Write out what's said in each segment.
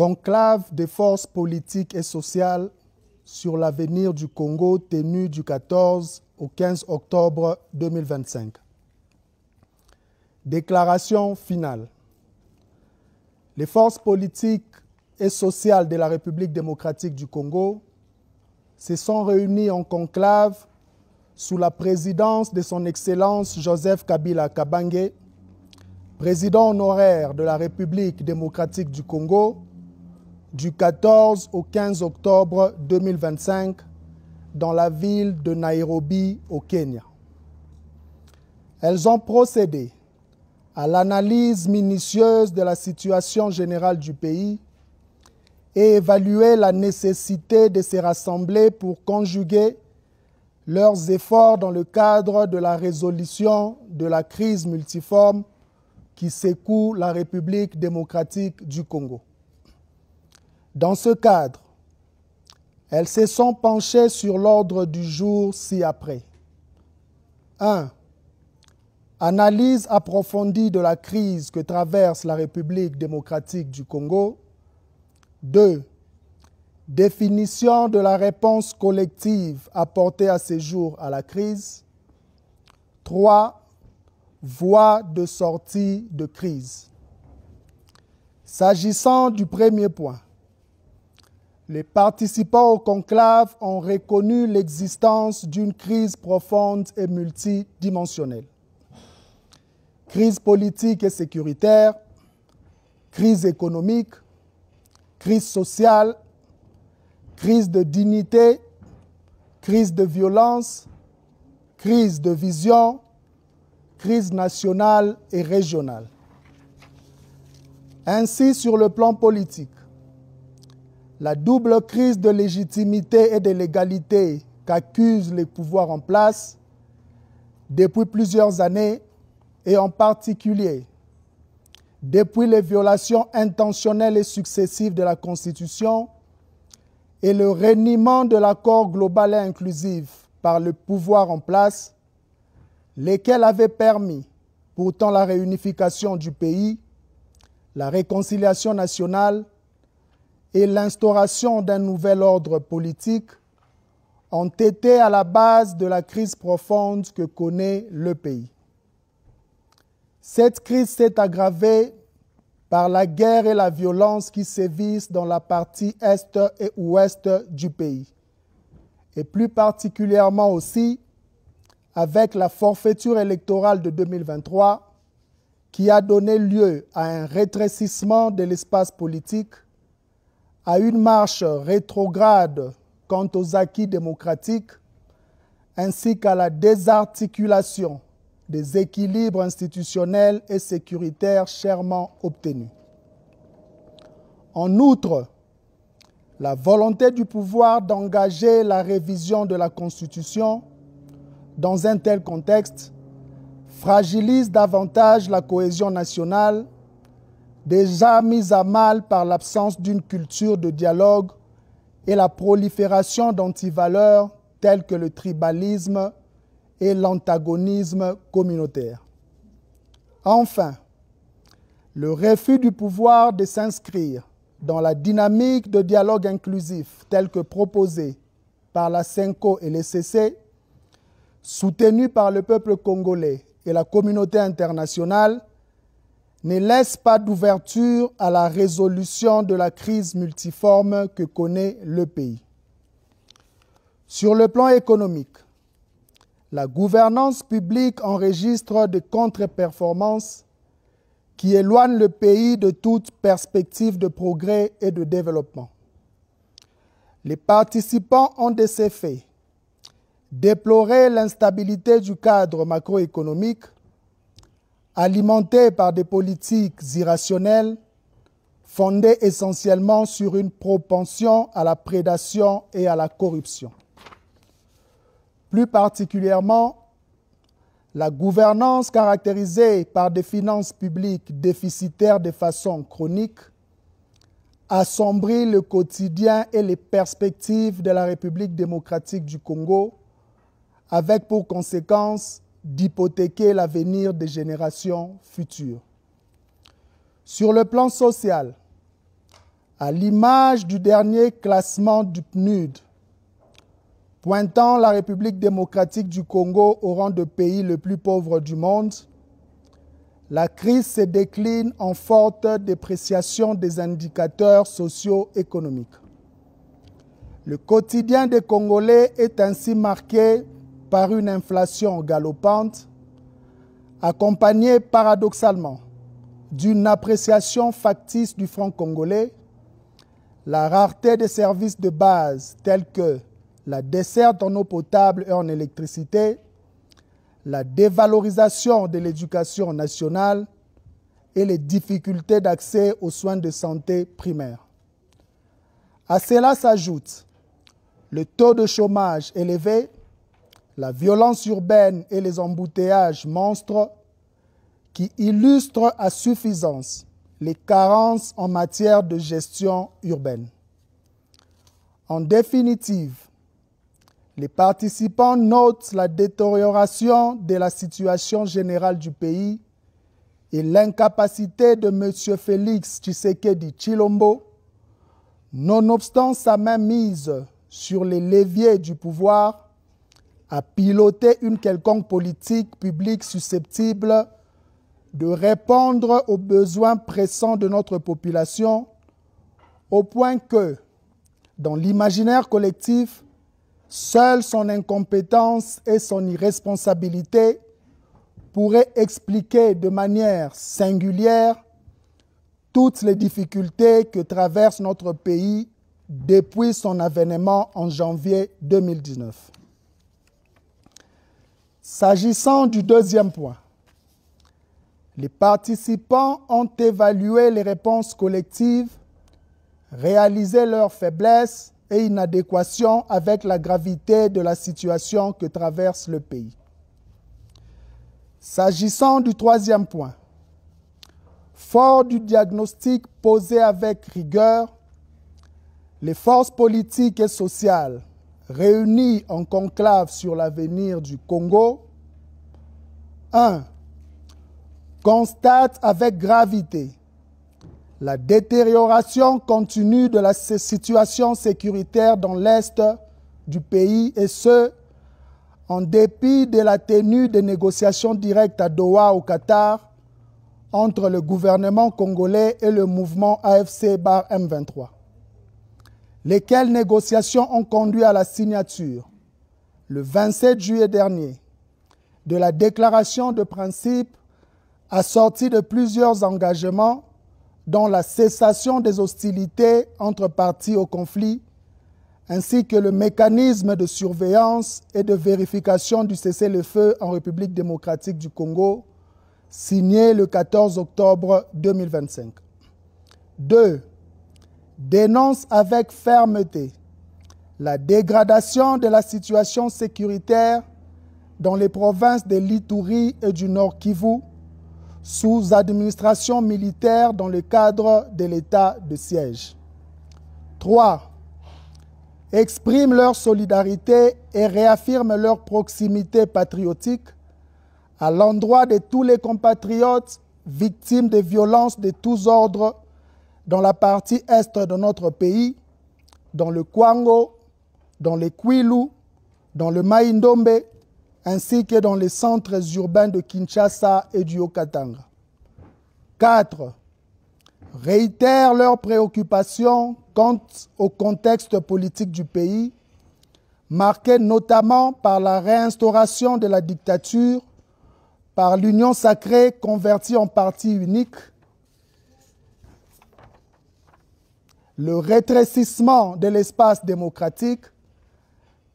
Conclave des forces politiques et sociales sur l'avenir du Congo tenu du 14 au 15 octobre 2025. Déclaration finale. Les forces politiques et sociales de la République démocratique du Congo se sont réunies en conclave sous la présidence de son Excellence Joseph Kabila Kabange, président honoraire de la République démocratique du Congo, du 14 au 15 octobre 2025 dans la ville de Nairobi au Kenya. Elles ont procédé à l'analyse minutieuse de la situation générale du pays et évalué la nécessité de se rassembler pour conjuguer leurs efforts dans le cadre de la résolution de la crise multiforme qui secoue la République démocratique du Congo. Dans ce cadre, elles se sont penchées sur l'ordre du jour ci-après. 1. Analyse approfondie de la crise que traverse la République démocratique du Congo. 2. Définition de la réponse collective apportée à ce jour à la crise. 3. Voie de sortie de crise. S'agissant du premier point, les participants au conclave ont reconnu l'existence d'une crise profonde et multidimensionnelle. Crise politique et sécuritaire, crise économique, crise sociale, crise de dignité, crise de violence, crise de vision, crise nationale et régionale. Ainsi, sur le plan politique, la double crise de légitimité et de légalité qu'accusent les pouvoirs en place depuis plusieurs années et en particulier depuis les violations intentionnelles et successives de la Constitution et le reniement de l'accord global et inclusif par le pouvoir en place, lesquels avaient permis pourtant la réunification du pays, la réconciliation nationale et l'instauration d'un nouvel ordre politique, ont été à la base de la crise profonde que connaît le pays. Cette crise s'est aggravée par la guerre et la violence qui sévissent dans la partie est et ouest du pays, et plus particulièrement aussi avec la forfaiture électorale de 2023 qui a donné lieu à un rétrécissement de l'espace politique, à une marche rétrograde quant aux acquis démocratiques, ainsi qu'à la désarticulation des équilibres institutionnels et sécuritaires chèrement obtenus. En outre, la volonté du pouvoir d'engager la révision de la Constitution dans un tel contexte fragilise davantage la cohésion nationale, déjà mise à mal par l'absence d'une culture de dialogue et la prolifération d'antivaleurs telles que le tribalisme et l'antagonisme communautaire. Enfin, le refus du pouvoir de s'inscrire dans la dynamique de dialogue inclusif telle que proposée par la CENCO et les CC, soutenue par le peuple congolais et la communauté internationale, ne laisse pas d'ouverture à la résolution de la crise multiforme que connaît le pays. Sur le plan économique, la gouvernance publique enregistre des contre-performances qui éloignent le pays de toute perspective de progrès et de développement. Les participants ont de ces faits déploré l'instabilité du cadre macroéconomique alimenté par des politiques irrationnelles fondées essentiellement sur une propension à la prédation et à la corruption. Plus particulièrement, la gouvernance caractérisée par des finances publiques déficitaires de façon chronique assombrit le quotidien et les perspectives de la République démocratique du Congo, avec pour conséquence d'hypothéquer l'avenir des générations futures. Sur le plan social, À l'image du dernier classement du PNUD, pointant la République démocratique du Congo au rang de pays le plus pauvre du monde, la crise se décline en forte dépréciation des indicateurs socio-économiques. Le quotidien des Congolais est ainsi marqué par une inflation galopante, accompagnée paradoxalement d'une appréciation factice du franc congolais, la rareté des services de base tels que la desserte en eau potable et en électricité, la dévalorisation de l'éducation nationale et les difficultés d'accès aux soins de santé primaires. À cela s'ajoute le taux de chômage élevé, la violence urbaine et les embouteillages monstres qui illustrent à suffisance les carences en matière de gestion urbaine. En définitive, les participants notent la détérioration de la situation générale du pays et l'incapacité de M. Félix Tshisekedi Tshilombo, nonobstant sa mainmise sur les leviers du pouvoir, à piloter une quelconque politique publique susceptible de répondre aux besoins pressants de notre population, au point que, dans l'imaginaire collectif, seule son incompétence et son irresponsabilité pourraient expliquer de manière singulière toutes les difficultés que traverse notre pays depuis son avènement en janvier 2019. S'agissant du deuxième point, les participants ont évalué les réponses collectives, réalisé leurs faiblesses et inadéquations avec la gravité de la situation que traverse le pays. S'agissant du troisième point, fort du diagnostic posé avec rigueur, les forces politiques et sociales réunies en conclave sur l'avenir du Congo, 1. Constatent avec gravité la détérioration continue de la situation sécuritaire dans l'Est du pays et ce, en dépit de la tenue des négociations directes à Doha au Qatar entre le gouvernement congolais et le mouvement AFC/M23. Lesquelles négociations ont conduit à la signature, le 27 juillet dernier, de la déclaration de principe assortie de plusieurs engagements dont la cessation des hostilités entre parties au conflit, ainsi que le mécanisme de surveillance et de vérification du cessez-le-feu en République démocratique du Congo, signé le 14 octobre 2025. 2. Dénonce avec fermeté la dégradation de la situation sécuritaire dans les provinces de l'Ituri et du Nord Kivu, sous administration militaire dans le cadre de l'état de siège. 3. Expriment leur solidarité et réaffirment leur proximité patriotique à l'endroit de tous les compatriotes victimes de violences de tous ordres dans la partie est de notre pays, dans le Kwango, dans le Kwilu, dans le Mai-Ndombe, ainsi que dans les centres urbains de Kinshasa et du Haut-Katanga. 4. Réitèrent leurs préoccupations quant au contexte politique du pays, marqué notamment par la réinstauration de la dictature, par l'union sacrée convertie en parti unique, le rétrécissement de l'espace démocratique,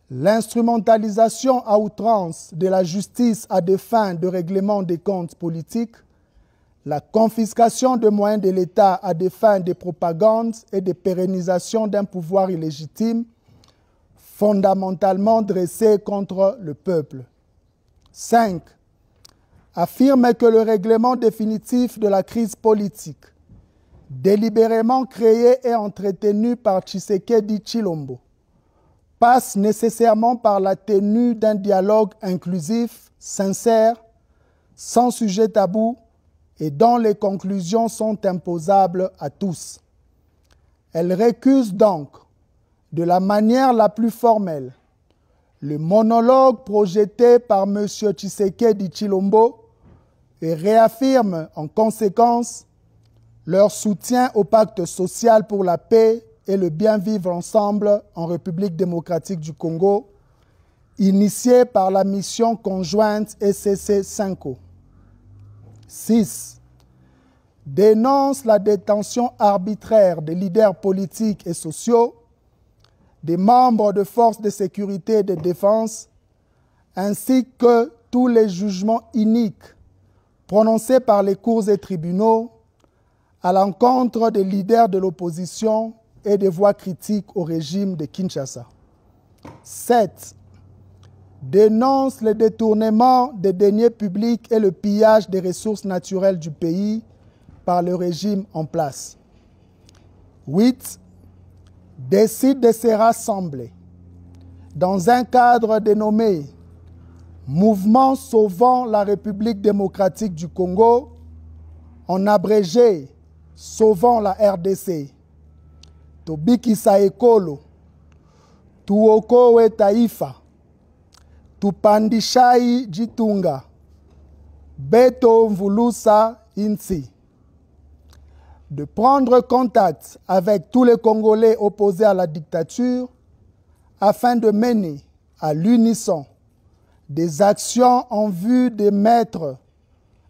l'instrumentalisation à outrance de la justice à des fins de règlement des comptes politiques, la confiscation de moyens de l'État à des fins de propagande et de pérennisation d'un pouvoir illégitime, fondamentalement dressé contre le peuple. 5. Affirme que le règlement définitif de la crise politique, délibérément créé et entretenu par Tshisekedi Tshilombo, passe nécessairement par la tenue d'un dialogue inclusif, sincère, sans sujet tabou et dont les conclusions sont imposables à tous. Elle récuse donc, de la manière la plus formelle, le monologue projeté par M. Tshisekedi Tshilombo et réaffirme en conséquence leur soutien au pacte social pour la paix et le bien vivre ensemble en République démocratique du Congo, initié par la mission conjointe ECC-5O. 6. Dénonce la détention arbitraire des leaders politiques et sociaux, des membres de forces de sécurité et de défense, ainsi que tous les jugements iniques prononcés par les cours et tribunaux à l'encontre des leaders de l'opposition et des voix critiques au régime de Kinshasa. 7. Dénonce le détournement des deniers publics et le pillage des ressources naturelles du pays par le régime en place. 8. Décide de se rassembler dans un cadre dénommé Mouvement Sauvant la République démocratique du Congo, en abrégé Sauvant la RDC. Tobikisa Ekolo, Tuokowe Taifa, Tupandishai Jitunga, Beto Mvulusa Insi. De prendre contact avec tous les Congolais opposés à la dictature afin de mener à l'unisson des actions en vue de mettre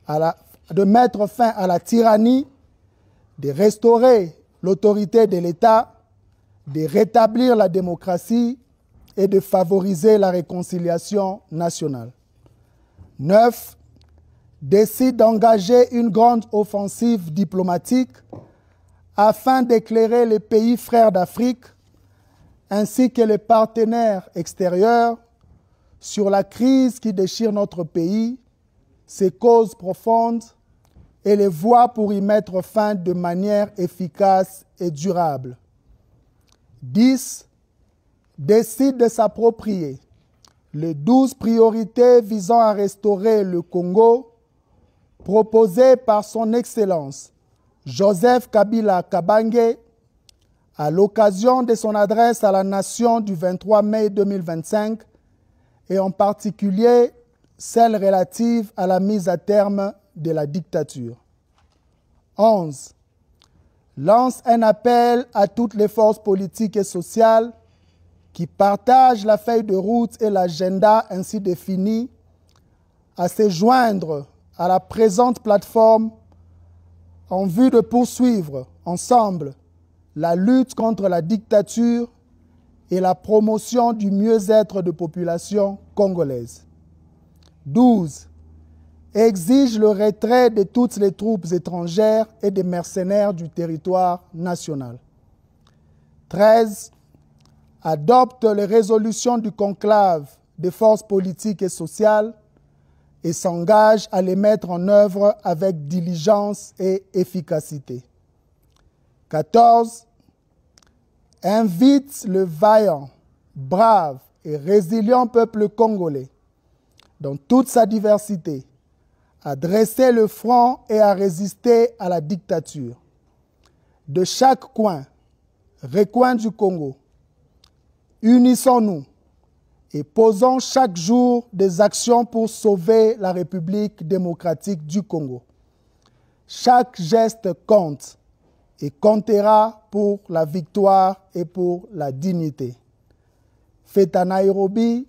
fin à la tyrannie, de restaurer l'autorité de l'État, de rétablir la démocratie et de favoriser la réconciliation nationale. 9. Décide d'engager une grande offensive diplomatique afin d'éclairer les pays frères d'Afrique ainsi que les partenaires extérieurs sur la crise qui déchire notre pays, ses causes profondes et les voies pour y mettre fin de manière efficace et durable. 10. Décide de s'approprier les 12 priorités visant à restaurer le Congo proposées par son Excellence Joseph Kabila Kabange à l'occasion de son adresse à la nation du 23 mai 2025 et en particulier celle relative à la mise à terme de la dictature. 11. Lance un appel à toutes les forces politiques et sociales qui partagent la feuille de route et l'agenda ainsi défini à se joindre à la présente plateforme en vue de poursuivre ensemble la lutte contre la dictature et la promotion du mieux-être de population congolaise. 12. Exige le retrait de toutes les troupes étrangères et des mercenaires du territoire national. 13. Adopte les résolutions du conclave des forces politiques et sociales et s'engage à les mettre en œuvre avec diligence et efficacité. 14. Invite le vaillant, brave et résilient peuple congolais, dans toute sa diversité, à dresser le front et à résister à la dictature. De chaque recoin du Congo, unissons-nous et posons chaque jour des actions pour sauver la République démocratique du Congo. Chaque geste compte et comptera pour la victoire et pour la dignité. Fait à Nairobi,